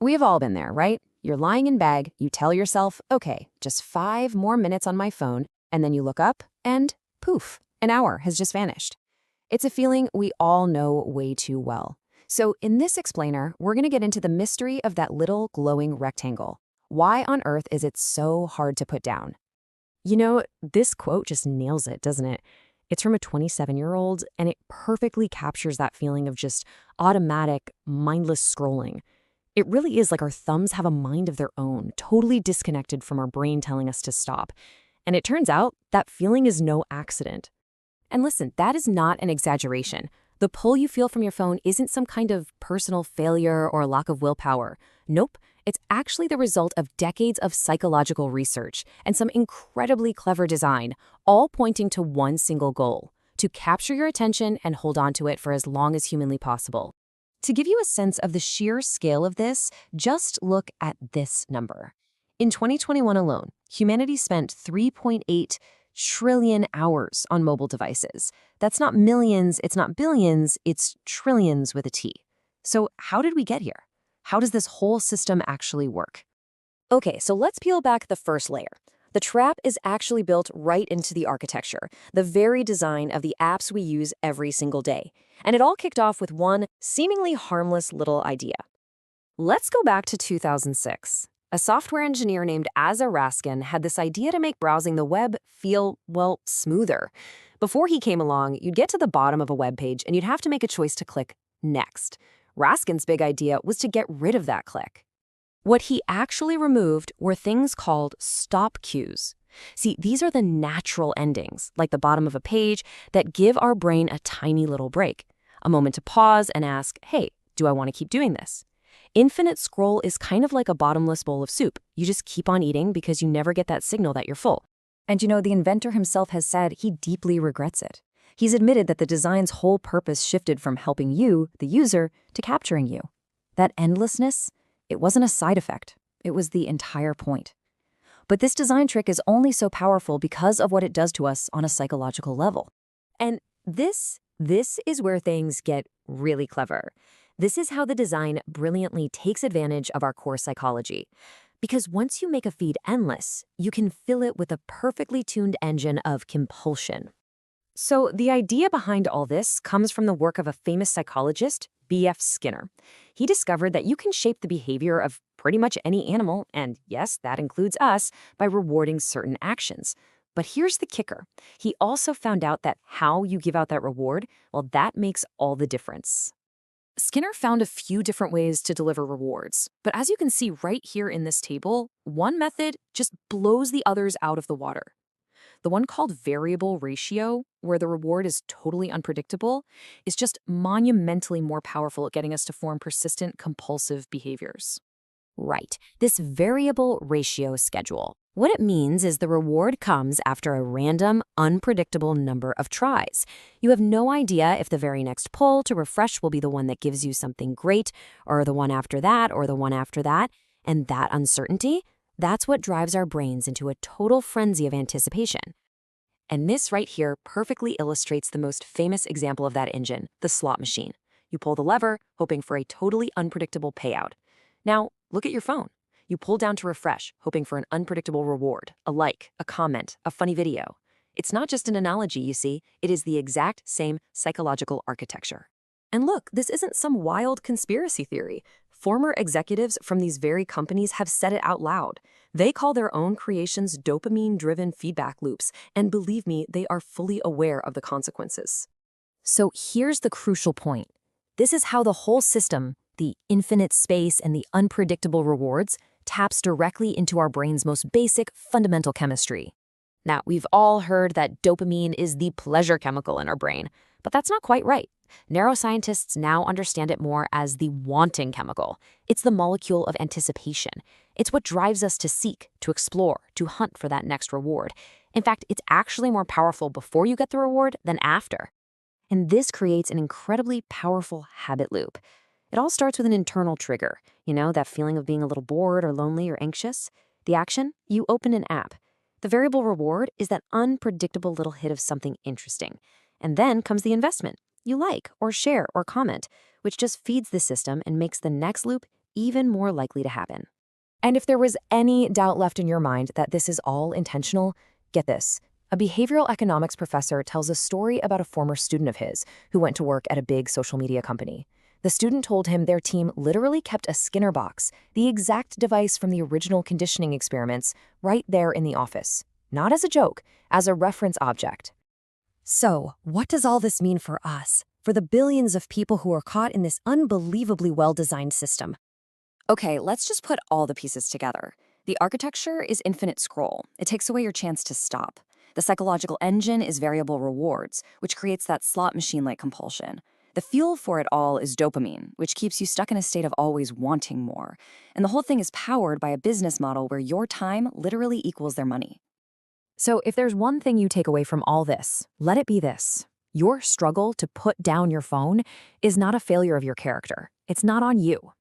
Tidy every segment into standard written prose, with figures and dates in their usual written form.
We've all been there, right? You're lying in bed, you tell yourself, okay, just 5 more minutes on my phone, and then you look up and poof, an hour has just vanished. It's a feeling we all know way too well. So in this explainer, we're going to get into the mystery of that little glowing rectangle. Why on earth is it so hard to put down? This quote just nails it, doesn't it? It's from a 27-year-old, and it perfectly captures that feeling of just automatic, mindless scrolling. It really is like our thumbs have a mind of their own, totally disconnected from our brain telling us to stop. And it turns out that feeling is no accident. And listen, that is not an exaggeration. The pull you feel from your phone isn't some kind of personal failure or lack of willpower. Nope, it's actually the result of decades of psychological research and some incredibly clever design, all pointing to one single goal: to capture your attention and hold on to it for as long as humanly possible. To give you a sense of the sheer scale of this, just look at this number. In 2021 alone, humanity spent 3.8 trillion hours on mobile devices. That's not millions, it's not billions, it's trillions with a T. So how did we get here? How does this whole system actually work? Okay, so let's peel back the first layer. The trap is actually built right into the architecture, the very design of the apps we use every single day. And it all kicked off with one seemingly harmless little idea. Let's go back to 2006. A software engineer named Asa Raskin had this idea to make browsing the web feel, well, smoother. Before he came along, you'd get to the bottom of a web page and you'd have to make a choice to click Next. Raskin's big idea was to get rid of that click. What he actually removed were things called stop cues. See, these are the natural endings, like the bottom of a page, that give our brain a tiny little break, a moment to pause and ask, hey, do I want to keep doing this? Infinite scroll is kind of like a bottomless bowl of soup. You just keep on eating because you never get that signal that you're full. And the inventor himself has said he deeply regrets it. He's admitted that the design's whole purpose shifted from helping you, the user, to capturing you. That endlessness, it wasn't a side effect. It was the entire point. But this design trick is only so powerful because of what it does to us on a psychological level. And this is where things get really clever. This is how the design brilliantly takes advantage of our core psychology. Because once you make a feed endless, you can fill it with a perfectly tuned engine of compulsion. So the idea behind all this comes from the work of a famous psychologist, B.F. Skinner. He discovered that you can shape the behavior of pretty much any animal, and yes, that includes us, by rewarding certain actions. But here's the kicker. He also found out that how you give out that reward, well, that makes all the difference. Skinner found a few different ways to deliver rewards, but as you can see right here in this table, one method just blows the others out of the water. The one called variable ratio, where the reward is totally unpredictable, is just monumentally more powerful at getting us to form persistent, compulsive behaviors. Right, this variable ratio schedule. What it means is the reward comes after a random, unpredictable number of tries. You have no idea if the very next pull to refresh will be the one that gives you something great, or the one after that, or the one after that. And that uncertainty, that's what drives our brains into a total frenzy of anticipation. And this right here perfectly illustrates the most famous example of that engine, the slot machine. You pull the lever, hoping for a totally unpredictable payout. Now, look at your phone. You pull down to refresh, hoping for an unpredictable reward, a like, a comment, a funny video. It's not just an analogy, you see. It is the exact same psychological architecture. And look, this isn't some wild conspiracy theory. Former executives from these very companies have said it out loud. They call their own creations dopamine-driven feedback loops, and believe me, they are fully aware of the consequences. So here's the crucial point. This is how the whole system, the infinite space and the unpredictable rewards, taps directly into our brain's most basic, fundamental chemistry. Now, we've all heard that dopamine is the pleasure chemical in our brain, but that's not quite right. Neuroscientists now understand it more as the wanting chemical. It's the molecule of anticipation. It's what drives us to seek, to explore, to hunt for that next reward. In fact, it's actually more powerful before you get the reward than after. And this creates an incredibly powerful habit loop. It all starts with an internal trigger, that feeling of being a little bored or lonely or anxious. The action? You open an app. The variable reward is that unpredictable little hit of something interesting. And then comes the investment. You like or share or comment, which just feeds the system and makes the next loop even more likely to happen. And if there was any doubt left in your mind that this is all intentional, get this. A behavioral economics professor tells a story about a former student of his who went to work at a big social media company. The student told him their team literally kept a Skinner box, the exact device from the original conditioning experiments, right there in the office. Not as a joke, as a reference object. So, what does all this mean for us, for the billions of people who are caught in this unbelievably well-designed system? Okay, let's just put all the pieces together. The architecture is infinite scroll. It takes away your chance to stop. The psychological engine is variable rewards, which creates that slot machine-like compulsion. The fuel for it all is dopamine, which keeps you stuck in a state of always wanting more. And the whole thing is powered by a business model where your time literally equals their money. So if there's one thing you take away from all this, let it be this. Your struggle to put down your phone is not a failure of your character. It's not on you.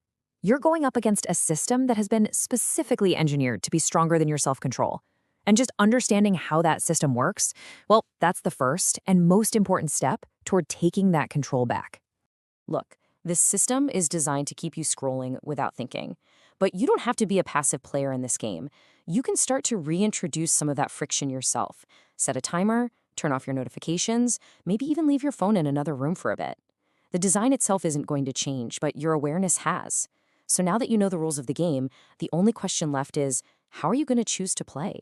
You're going up against a system that has been specifically engineered to be stronger than your self-control. And just understanding how that system works, well, that's the first and most important step toward taking that control back. Look, this system is designed to keep you scrolling without thinking. But you don't have to be a passive player in this game. You can start to reintroduce some of that friction yourself. Set a timer, turn off your notifications, maybe even leave your phone in another room for a bit. The design itself isn't going to change, but your awareness has. So now that you know the rules of the game, the only question left is, how are you going to choose to play?